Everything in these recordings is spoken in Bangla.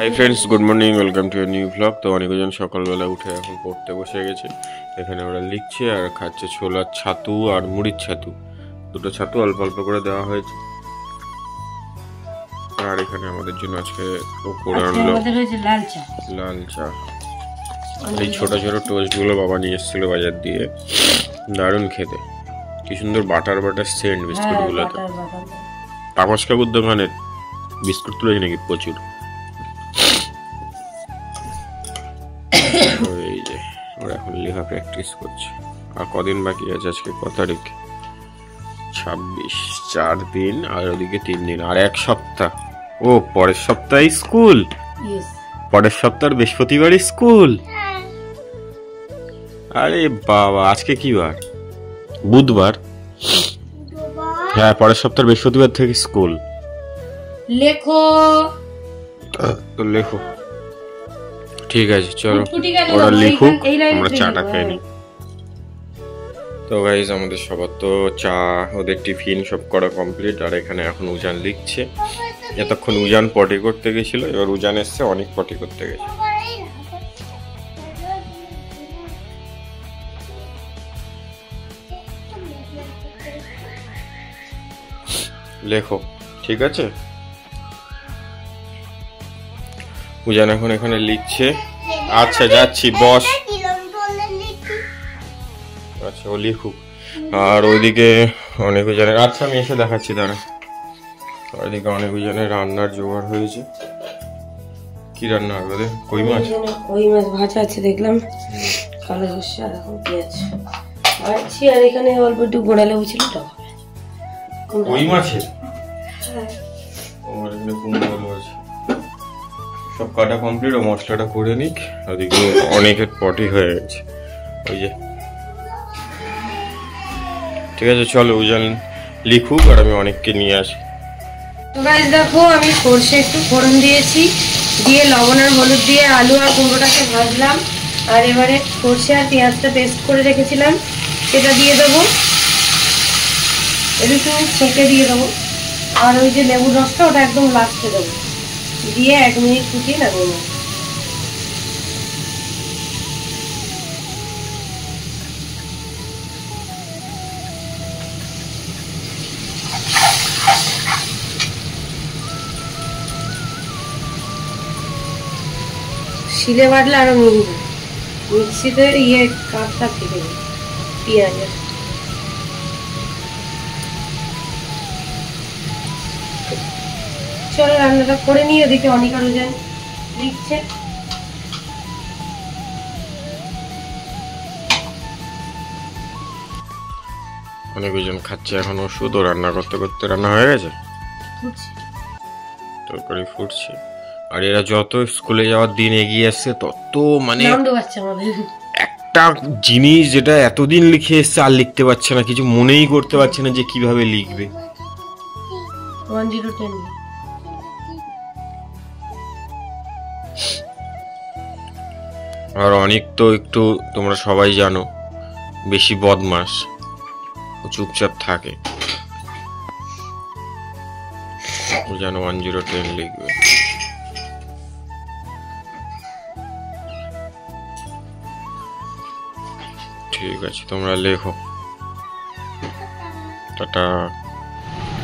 Hi friends, good morning, welcome to a new blog. তো অনেকজন সকালবেলা উঠে এখন পড়তে বসে গেছে। এখানে ওরা লিখছে আর খাচ্ছে ছোলার ছাতু আর মুড়ির ছাতু। দুটো ছাতু অল্প অল্প করে দেওয়া হয়েছে। আর এখানে আমাদের জন্য আজকে করে আনলো লাল চা। এই ছোট ছোট টোস্টগুলো বাবা নিয়ে এসেছিল বাজার দিয়ে, দারুণ খেতে। কি সুন্দর বাটার বাটার সেন্ট বিস্কুটগুলোতে। তাপস কাকুর দোকানের বিস্কুট তুলেছে নাকি প্রচুর। এই যে ওরা এখন লেখা প্র্যাকটিস করছে। আর কদিন বাকি আছে? আজকে কত তারিখ? 26, 4 দিন আর ওদিকে 3 দিন আর 1 সপ্তাহ। ও পরের সপ্তাহে স্কুল? পরের সপ্তাহ বৃহস্পতিবার স্কুল? আরে বাবা, আজকে কি বার? বুধবার। হ্যাঁ, পরের সপ্তাহ বৃহস্পতিবার থেকে স্কুল। লেখো তো লেখো। ঠিক আছে, চলো ওরা লিখুক, আমরা চাটা খেয়ে নিই। তো গাইজ, আমাদের সবার তো চা, ওদের টিফিন সব করা কমপ্লিট। আর এখানে এখন উজান লিখছে। এতক্ষণ উজান পটি করতে গেছিল, এবার উজান এসছে অনেক পটি করতে গেছে। লেখো, ঠিক আছে। উজান এখন এখানে লিখছে। আচ্ছা যাচ্ছি, বস। আচ্ছা, ও লিখুক। আর ওইদিকে অনেক উজানের, আচ্ছা আমি এসে দেখাচ্ছি দাঁড়া। ওইদিকে অনেক উজানের রান্নার জোগাড় হয়েছে। কি রান্না হবে? কই মাছ? কই মাছ ভাজা আছে দেখলাম, কালো সর্ষে আর এখন পেঁয়াজ ভাজছি। আর এখানে অল্প একটু গোড়া লেবু ছিল। কই মাছের? আমার এখানে কুমড়ো আছে। সব কাটা কমপ্লিট, ও মশলাটা করে নিক। ওদিকে অনেকের পটি হয়ে গেছে। ওই যে, ঠিক আছে চলো উজান লিখুক আর আমি অনেককে নিয়ে আসি। তো গাইস দেখো, আমি সরষে একটু ফোড়ন দিয়েছি, দিয়ে লবণ আর হলুদ দিয়ে আলু আর কুমড়োটাকে ভাজলাম। আর এবারে সরষে আর পেঁয়াজটা পেস্ট করে রেখেছিলাম সেটা দিয়ে দেবো। একটু ছেঁকে দিয়ে দেবো। আর ওই যে লেবুর রসটা, ওটা একদম লাস্টে দেবো, দিয়ে 1 মিনিট ফুটিয়ে নামিয়ে নেবো। শিলে বাটলে আরো মিহি, মিক্সিতে কাঠটা থেকে যায় পেঁয়াজের। চলো রান্নাটা করে নিই। ওদিকে অনেক আরো যান লিখছে। অনেকজন খাচ্ছে এখন ওষুধ। ও রান্না করতে করতে রান্না হয়ে গেছে, তরকারি ফুটছে। আর এরা যত স্কুলে যাওয়ার দিন এগিয়ে আসছে তত মানে একটা জিনিস যেটা এতদিন লিখে এসছে আর লিখতে পারছে না, কিছু মনেই করতে পারছে না যে কিভাবে লিখবে। 1010 আর অনেক তো একটু তোমরা সবাই জানো বেশি বদমাস, ও চুপচাপ থাকে। ও জানো 1010 লিখবে। ঠিক আছে, তোমরা লেখো। টাটা।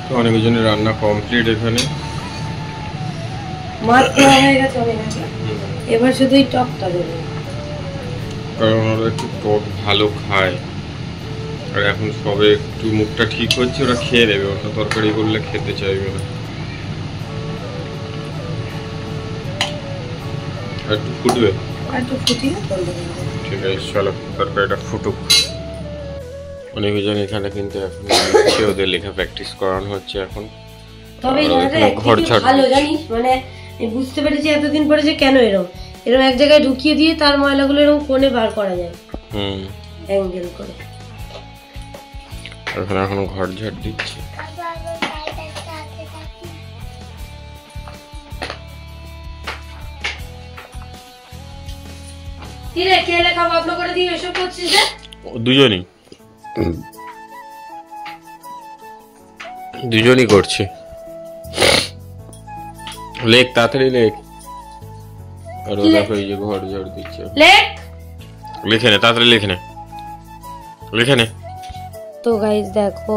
তো অনেকজনের রান্না কমপ্লিট এখানে। মাছ হয়ে গেছে অনেক আগে, এবার শুধু এই টকটা দেবো, কারণ ওরা একটু টক ভালো খায়। আর এখন সবে একটু মুখটা ঠিক হচ্ছে, ওরা খেয়ে নেবে। অন্য তরকারি করলে খেতে চাইবে না। আর একটু ফুটবে, আর একটু ফুটিয়ে ঠিক আছে চলো তরকারিটা ফুটুক। অনেকজন এখানে কিন্তু এখন ওদের লেখা প্র্যাকটিস করানো হচ্ছে এখন। তবে ঘর ছাড় ভালো জানিস, মানে বুঝতে পেরেছি এতদিন পরে যে কেন এরকম এক জায়গায় ঢুকিয়ে দিয়ে তার ময়লাগুলো এরকম কোণে বার করা যায়, অ্যাঙ্গেল করে। এখন ঘর ঝাড় দিচ্ছি। দুজনই করছে। লেখ তাড়াতাড়ি লেখ। আর ও দেখো এই যে ঘর ঝাড় দিচ্ছে। লিখে নে তাড়াতাড়ি, লিখে নে। তো গাইস দেখো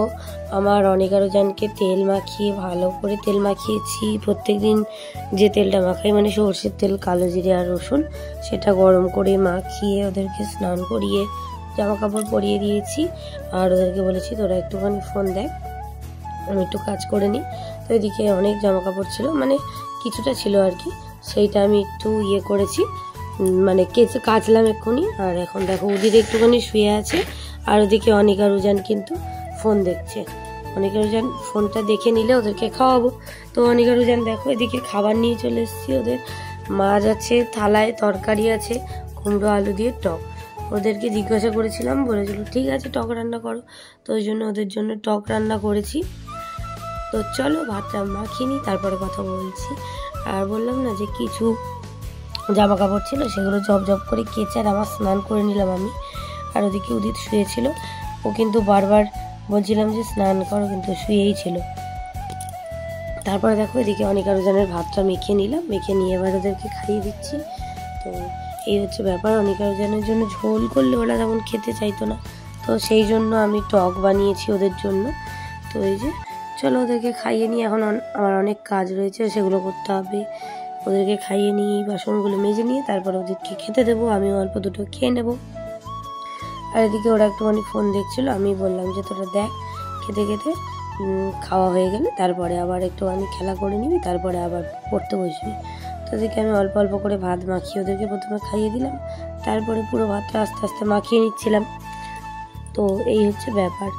আমার অনেকারোজানকে তেল মাখিয়ে ভালো করে তেল মাখিয়েছি। প্রত্যেকদিন যে তেলটা মাখাই মানে সর্ষের তেল, কালো জিরে আর রসুন, সেটা গরম করে মাখিয়ে ওদেরকে স্নান করিয়ে জামা কাপড় পরিয়ে দিয়েছি। আর ওদেরকে বলেছি তোরা একটুখানি ফোন দেখ, আমি একটু কাজ করে নিই। তো এদিকে অনেক জামা কাপড় ছিল, মানে কিছুটা ছিল আর কি, সেইটা আমি একটু করেছি, মানে কাচলাম এক্ষুনি। আর এখন দেখো ওদিকে একটুখানি শুয়ে আছে, আর ওদিকে অনিকারুজান কিন্তু ফোন দেখছে। অনিকারুজান ফোনটা দেখে নিলে ওদেরকে খাওয়াবো। তো অনিকারুজান দেখো এদিকে খাবার নিয়ে চলে এসেছি। ওদের মাছ আছে থালায়, তরকারি আছে কুমড়ো আলু দিয়ে টক। ওদেরকে জিজ্ঞাসা করেছিলাম, বলেছিল ঠিক আছে টক রান্না করো, তো ওই জন্য ওদের জন্য টক রান্না করেছি। তো চলো ভাতটা মাখিয়ে নিই, তারপরে কথা বলছি। আর বললাম না যে কিছু জামা কাপড় ছিল, সেগুলো জব করে কেচে আর আমার স্নান করে নিলাম আমি। আর ওদিকে উদিত শুয়েছিল, ও কিন্তু বারবার বলছিলাম যে স্নান করো, কিন্তু শুয়েই ছিল। তারপরে দেখো এদিকে অনিকারুজানের ভাতটা মেখে নিলাম, মেখে নিয়ে এবার ওদেরকে খাইয়ে দিচ্ছি। তো এই হচ্ছে ব্যাপার। অনিকারুজানের জন্য ঝোল করলে ওরা তেমন খেতে চাইতো না, তো সেই জন্য আমি টক বানিয়েছি ওদের জন্য। তো এই যে চলো ওদেরকে খাইয়ে নিই। এখন আমার অনেক কাজ রয়েছে, সেগুলো করতে হবে। ওদেরকে খাইয়ে নিই, বাসনগুলো মেজে নিয়ে তারপর ওদেরকে খেতে দেবো, আমি অল্প দুটো খেয়ে নেবো। আর এদিকে ওরা একটুখানি ফোন দেখছিলো, আমি বললাম যে তোরা দেখ, খেতে খেতে খাওয়া হয়ে গেলে তারপরে আবার একটুখানি খেলা করে নিবি, তারপরে আবার পড়তে বসবি। তো এদিকে আমি অল্প অল্প করে ভাত মাখিয়ে ওদেরকে প্রথমে খাইয়ে দিলাম, তারপরে পুরো ভাতটা আস্তে আস্তে মাখিয়ে নিচ্ছিলাম। তো এই হচ্ছে ব্যাপার,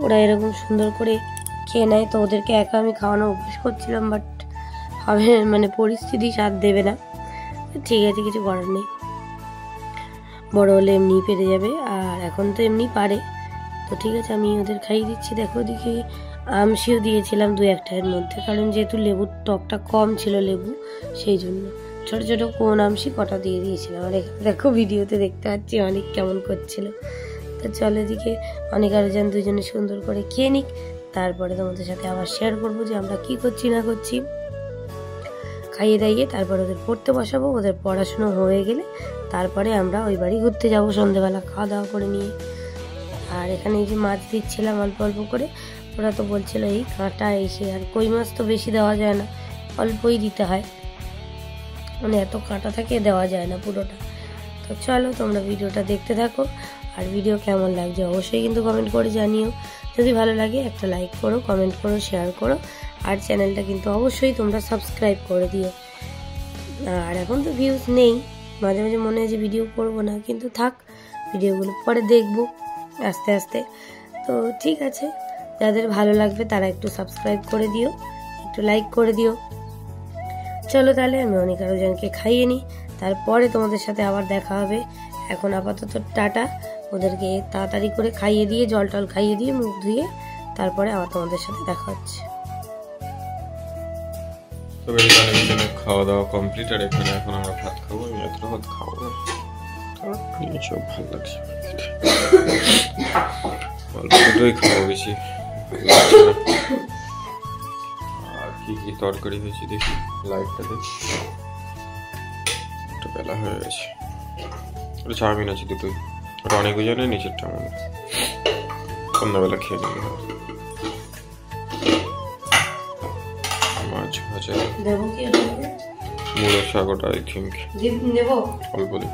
ওরা এরকম সুন্দর করে খেয়ে নেয়। তো ওদেরকে একা আমি খাওয়ানোর অভ্যাস করছিলাম, বাট হবে মানে পরিস্থিতি সাথ দেবে না। ঠিক আছে, কিছু করার নেই, বড় হলে এমনি পেরে যাবে, আর এখন তো এমনি পারে। তো ঠিক আছে, আমি ওদের খাইয়ে দিচ্ছি। দেখো ওদিকে আমশিও দিয়েছিলাম 2-1টার মধ্যে, কারণ যেহেতু লেবুর টকটা কম ছিল লেবু, সেই জন্য ছোট ছোট কোন আমশি কটা দিয়ে দিয়েছিলাম। আর দেখো ভিডিওতে দেখতে পাচ্ছি অনেক কেমন করছিল। তো চলো এদিকে অনিকারুজান দুজনে সুন্দর করে খেয়ে নিক, তারপরে তোমাদের সাথে আবার শেয়ার করবো যে আমরা কি করছি না করছি। খাইয়ে দাইয়ে তারপর ওদের পড়তে বসাবো। ওদের পড়াশুনো হয়ে গেলে তারপরে আমরা ওই বাড়ি ঘুরতে যাবো সন্ধ্যেবেলা খাওয়া দাওয়া করে নিয়ে। আর এখানে এই যে মাছ দিচ্ছিলাম অল্প অল্প করে, ওরা তো বলছিল এই কাঁটা এসে, আর কই মাছ তো বেশি দেওয়া যায় না, অল্পই দিতে হয়, মানে এত কাঁটা থাকে দেওয়া যায় না পুরোটা। তো চলো তোমরা ভিডিওটা দেখতে থাকো, আর ভিডিও কেমন লাগছে অবশ্যই কিন্তু কমেন্ট করে জানিও। যদি ভালো লাগে একটা লাইক করো, কমেন্ট করো, শেয়ার করো, আর চ্যানেলটা কিন্তু অবশ্যই তোমরা সাবস্ক্রাইব করে দিও। আর এখন তো ভিউজ নেই, মাঝে মাঝে মনে হয় যে ভিডিও করবো না, কিন্তু থাক, ভিডিওগুলো পরে দেখবো আস্তে আস্তে। তো ঠিক আছে, যাদের ভালো লাগবে তারা একটু সাবস্ক্রাইব করে দিও, একটু লাইক করে দিও। চলো তাহলে আমি অনিকারুজানকে খাইয়ে নিই, তারপরে তোমাদের সাথে আবার দেখা হবে। এখন আপাতত টাটা, ওদেরকে তাড়াতাড়ি করে খাইয়ে দিয়ে, জল টল খাইয়ে দিয়ে, মুখ ধুয়ে তারপরে আবার তোমাদের সাথে দেখা হচ্ছে। খাওয়া দাওয়া কমপ্লিট, আর এখানে এখন আমরা ভাত খাবো। আমি এতটা ভাত খাবো না, সব ভালো লাগছে, অল্প দুটোই খাবো, বেশি। আর কি কি তরকারি হয়েছে দেখি, লাইটটা দেখি, একটু বেলা হয়ে গেছে। ওটা চাউমিন আছে দুটোই, ওটা অনেক ওজনে, নিচেরটা আমাদের সন্ধ্যাবেলা খেয়ে নিতে হবে। মাছ ভাজা, মুড়ো শাক, ওটা আই থিঙ্ক অল্প দিই।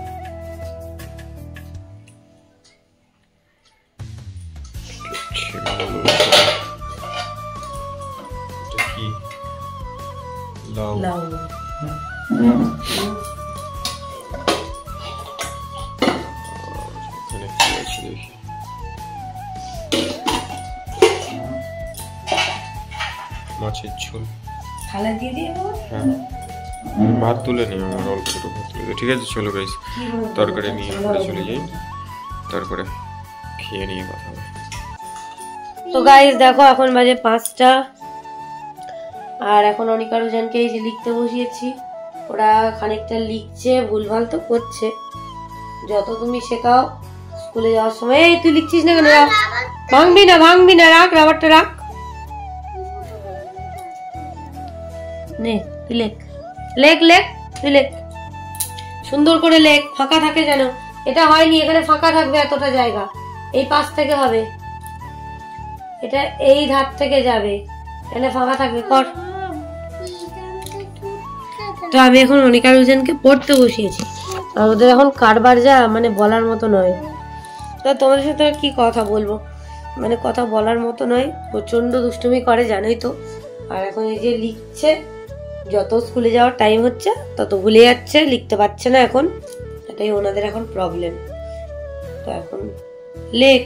কি লাউ, এখানে কি আছে দেখি, মাছের ঝোল। হ্যাঁ, ভাত তুলে নিই, আমার অল্প একটু ভাত তুলে। ঠিক আছে চলো গাইস, তরকারি নিয়ে আমরা চলে যাই, তারপরে খেয়ে নিয়ে কথা হবে। তো গাইস দেখো এখন বাজে 5টা, আর এখন অনিকারুজানকে এই যে লিখতে বসিয়েছি। ওরা খানিকটা লিখছে, ভুলভাল তো করছে, যত তুমি শেখাও স্কুলে যাওয়ার সময়। এই তুই লিখছিস না কেন? ভাঙবি না, রাখ, রাবারটা রাখ। নে তুই লেখ, তুই লেখ। সুন্দর করে লেখ, ফাঁকা থাকে যেন। এটা হয়নি, এখানে ফাঁকা থাকবে এতটা জায়গা। এই পাশ থেকে হবে, এটা এই ধার থেকে যাবে, এখানে ফাঁকা থাকবে। কর। তো আমি এখন অনিকা রুজেনকে পড়তে বসিয়েছি, আর ওদের এখন কারবার যা মানে বলার মতো নয়। তো তোমাদের সাথে কি কথা বলবো, মানে কথা বলার মতো নয়, প্রচন্ড দুষ্টুমি করে জানোই তো। আর এখন এই যে লিখছে, যত স্কুলে যাওয়ার টাইম হচ্ছে তত ভুলে যাচ্ছে, লিখতে পারছে না এখন, এটাই ওনাদের এখন প্রবলেম। তো এখন লেখ,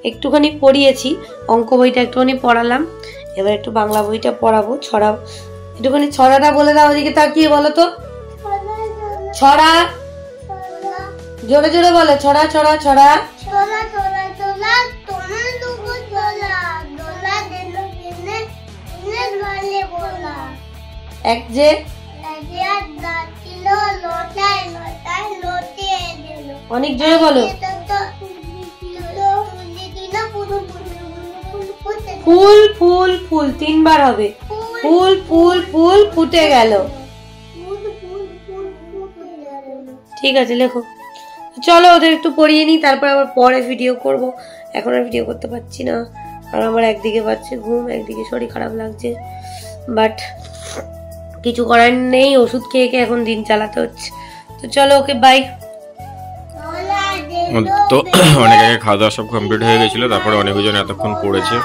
একটুখানি পড়িয়েছি, অঙ্ক বইটা একটুখানি পড়ালাম, এবার একটু বাংলা বইটা পড়াবো। ছড়া, একটুখানি ছড়াটা বলে দাও, ওদিকে তাকিয়ে বলো তো। ছড়া জোরে জোরে বলে, ছড়া ছড়া ছড়া। এক যে অনেক জোরে বলো। ফুল ফুল ফুল, তিনবার হবে। ফুল ফুল ফুল ফুটে গেল। ঠিক আছে, লেখো। চলো ওদের একটু পড়িয়ে নি, তারপর আবার পরে ভিডিও করব। এখন আর ভিডিও করতে পারছি না, আর আমার একদিকে পাচ্ছে ঘুম, একদিকে শরীর খারাপ লাগছে, বাট কিছু করার নেই, ওষুধ খেয়ে খেয়ে এখন দিন চালাতে হচ্ছে। তো চলো, ওকে বাই। তো অনেক আগে খাওয়া দাওয়া সব কমপ্লিট হয়ে গেছিল, তারপরে অনেকজন এতক্ষণ পড়েছে,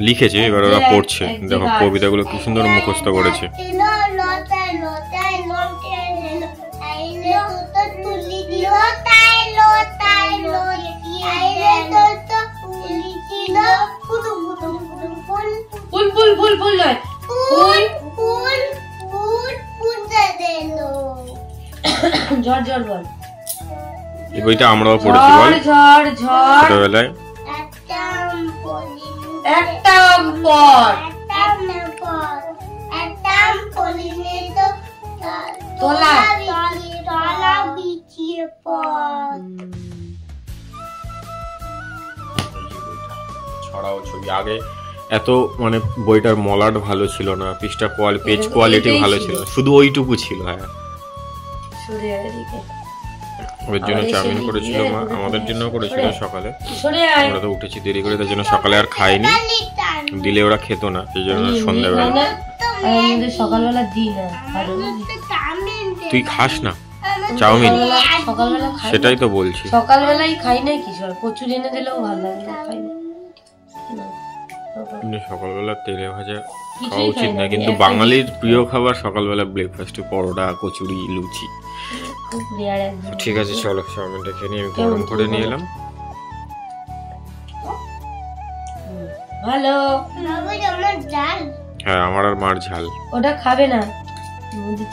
লিখেছে, এবার ওরা পড়ছে। দেখো কবিতাগুলো কি সুন্দর মুখস্থ করেছে। ফুল ফুল ফুল ফুল নয়, ফুল ফুল ফুল ফুটে দিল। ঝড় ঝড় বল। এই বইটা আমরাও পড়েছি, বল। ঝড় ঝড় ছোটবেলায়। একটা পর তোলা বিছিয়ে পর। ছড়াও ছবি। আগে এত মানে বইটার মলাট ভালো ছিল না, পৃষ্ঠা পেজ কোয়ালিটি ভালো ছিল, শুধু ওইটুকু ছিল। হ্যাঁ, ওদের জন্য চাউমিন করেছিল মা, আমাদের জন্য করেছিল সকালে। আমরা তো উঠেছি দেরি করে, তার জন্য সকালে আর খাইনি, দিলে ওরা খেত না, সেই জন্য সন্ধ্যাবেলা। সকালবেলা দিই না, তুই খাস না চাউমিন? সেটাই তো বলছি, সকালবেলাই খাই না, কি প্রচুর এনে দিলেও ভালো লাগে না, খাই না। সকালবেলা তেলে ভাজা খাওয়া উচিত না, কিন্তু বাঙালির প্রিয় খাবার সকালবেলা ব্রেকফাস্টে পরোটা, কচুরি, লুচি। ঠিক আছে, চলো চাউমিনটা খেয়ে নিয়ে আমি গরম করে নিয়ে এলাম। ভালো। হ্যাঁ, আমার আর মার ঝাল। ওটা খাবে না,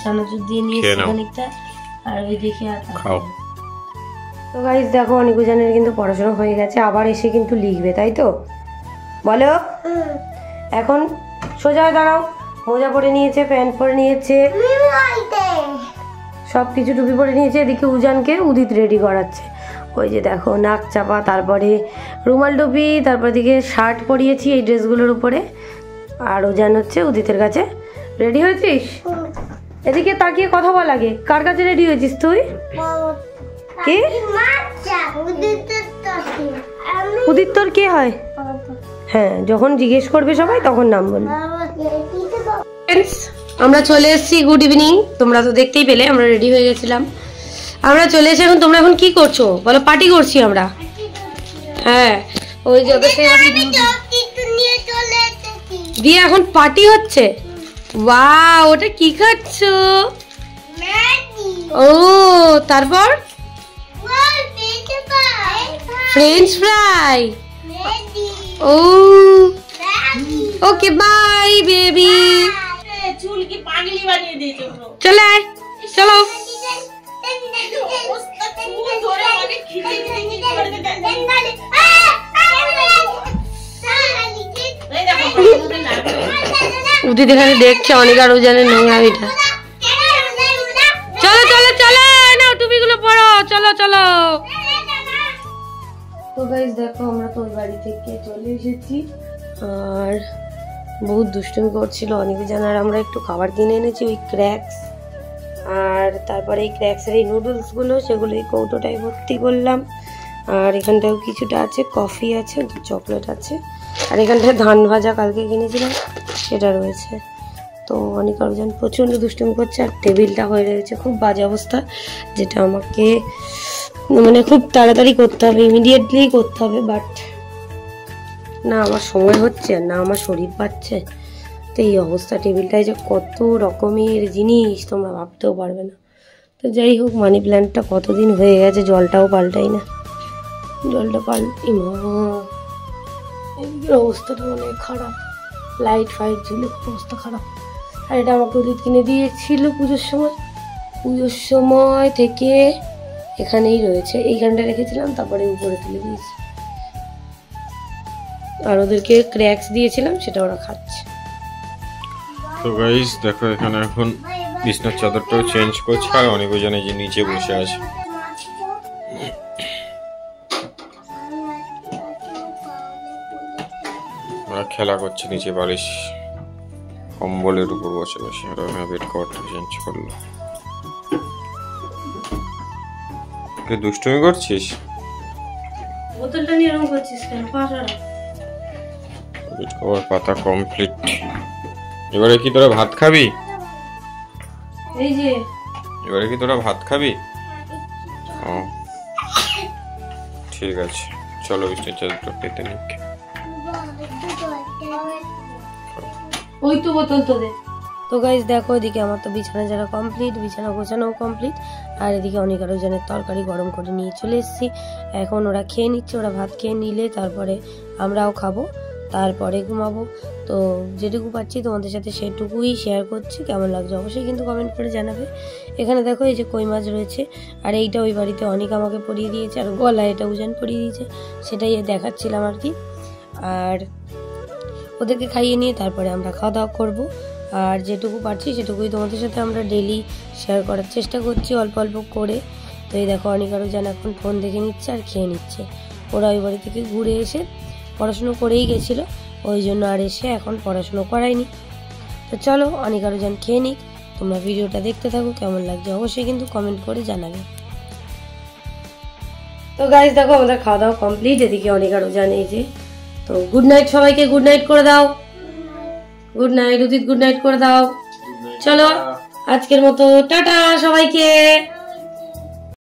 চানাচুর দিয়ে নিয়েছি খানিকটা, আর ওই দেখে খাও। তো গাইস দেখো, অনিকুজানের কিন্তু পড়াশোনা হয়ে গেছে, আবার এসে কিন্তু লিখবে, তাই তো বলো। এখন সোজা দাঁড়াও, মোজা পরে নিয়েছে, প্যান্ট পরে নিয়েছে, সবকিছু টুপি পরে নিয়েছে। এদিকে উজানকে উদিত রেডি করাচ্ছে, ওই যে দেখো নাক চাপা, তারপরে রুমাল টুপি, তারপর দিকে শার্ট পরিয়েছি এই ড্রেসগুলোর উপরে। আর উজান হচ্ছে উদিতের কাছে। রেডি হয়েছিস? এদিকে তাকিয়ে কথা বল আগে, কার কাছে রেডি হয়েছিস তুই? কি উদিত তোর কে হয়? হ্যাঁ, যখন জিজ্ঞেস করবে সবাই তখন নাম বলবে। আমরা চলে এসেছি, গুড ইভিনিং। তোমরা তো দেখতেই পেলে আমরা রেডি হয়ে গেছিলাম, আমরা চলে এসে এখন তোমরা এখন কি করছো বলো? পার্টি করছি আমরা। হ্যাঁ, ওই যে দিয়ে এখন পার্টি হচ্ছে। ওয়াও, ওটা কি খাচ্ছো? ও, তারপর ফ্রেঞ্চ ফ্রাই। ও, ওকে বাই বেবি। চুল কি পাগলি বানিয়ে দিয়েছো? চলে আয়, চলো। উদিত এখানে দেখছে অনেক আর উজানের নোংরামিটা। চলো চলো চলো, নাও টুপিগুলো পরো, চলো চলো। তো গাইস দেখো, আমরা তো ওই বাড়ি থেকে চলে এসেছি, আর বহুত দুষ্টুমি করছিল অনেকে জানার। আমরা একটু খাবার কিনে এনেছি, ওই ক্র্যাক্স আর তারপরে এই ক্র্যাক্সের এই নুডলসগুলো সেগুলো এই কৌটোটায় ভর্তি করলাম। আর এখানটাও কিছুটা আছে, কফি আছে, চকলেট আছে। আর এখানটায় ধান ভাজা কালকে কিনেছিলাম সেটা রয়েছে। তো অনেক আরোজন প্রচণ্ড দুষ্টুমি করছে। আর টেবিলটা হয়ে রয়েছে খুব বাজে অবস্থা, যেটা আমাকে মানে খুব তাড়াতাড়ি করতে হবে, ইমিডিয়েটলি করতে হবে। বাট না আমার সময় হচ্ছে আর না আমার শরীর পাচ্ছে। তো এই অবস্থা, টেবিলটায় যে কত রকমের জিনিস তোমরা ভাবতেও পারবে না। তো যাই হোক, মানি প্ল্যান্টটা কতদিন হয়ে গেছে, জলটাও পাল্টাই না। জলটা অবস্থাটা অনেক খারাপ, লাইট ফাইট ছিল, অবস্থা খারাপ। আর এটা আমাকে উদিত কিনে দিয়েছিল পুজোর সময়। পুজোর সময় থেকে এখানেই রয়েছে, এইখানটা রেখেছিলাম, তারপরে উপরে তুলে দিয়েছি। আর ওদেরকে ক্র্যাক্স দিয়েছিলাম, সেটা ওরা খাচ্ছে। তো গাইস দেখো, এখানে এখন বিছনার চাদরটাও চেঞ্জ করছে আর অনেক জনে যে নিচে বসে আছে। ওরা খেলা করছে নিচে বালিশ কম্বলের উপর বসে বসে। আর বেড কভারটা চেঞ্জ করলো। তুই দুষ্টুমি করছিস? বোতলটা নিয়ে এরকম করছিস কেন? বেড কভার পাতা কমপ্লিট। এবারে কি তোরা ভাত খাবি? এই যে এবারে কি তোরা ভাত খাবি? ও ঠিক আছে, চলো বিছনার চাদরটা পেতে নিক। ওই তো বোতল তো দে। তো গাইস দেখো, এদিকে আমার তো বিছানা যারা কমপ্লিট, বিছানা গোছানোও কমপ্লিট। আর এদিকে অনেক আরো জনের তরকারি গরম করে নিয়ে চলে এসেছি। এখন ওরা খেয়ে নিচ্ছে, ওরা ভাত খেয়ে নিলে তারপরে আমরাও খাবো, তারপরে ঘুমাবো। তো যেটুকু পাচ্ছি তোমাদের সাথে সেটুকুই শেয়ার করছি। কেমন লাগছে অবশ্যই কিন্তু কমেন্ট করে জানাবে। এখানে দেখো এই যে কই মাছ রয়েছে। আর এইটা ওই বাড়িতে অনেক আমাকে পরিয়ে দিয়েছে, আর গলায় এটা উজান পরিয়ে দিয়েছে, সেটাই দেখাচ্ছিলাম আর কি। আর ওদেরকে খাইয়ে নিয়ে তারপরে আমরা খাওয়া দাওয়া করবো। আর যেটুকু পারছি সেটুকুই তোমাদের সাথে আমরা ডেলি শেয়ার করার চেষ্টা করছি, অল্প অল্প করে। তো এই দেখো অনেক আরো যেন এখন ফোন দেখে নিচ্ছে আর খেয়ে নিচ্ছে। ওরা ওই বাড়ি থেকে ঘুরে এসে পড়াশুনো করেই গেছিলো, ওই জন্য আর এসে এখন পড়াশুনো করায়নি। তো চলো অনেক আরো যেন খেয়ে নিক। তোমরা ভিডিওটা দেখতে থাকো, কেমন লাগছে অবশ্যই কিন্তু কমেন্ট করে জানাবে। তো গাইস দেখো আমাদের খাওয়া দাওয়া কমপ্লিট। এদিকে অনেক আরো জানে এই যে। তো গুড নাইট সবাইকে, গুড নাইট করে দাও। গুড নাইট উদিত, গুড নাইট করে দাও। চলো আজকের মতো টাটা সবাইকে।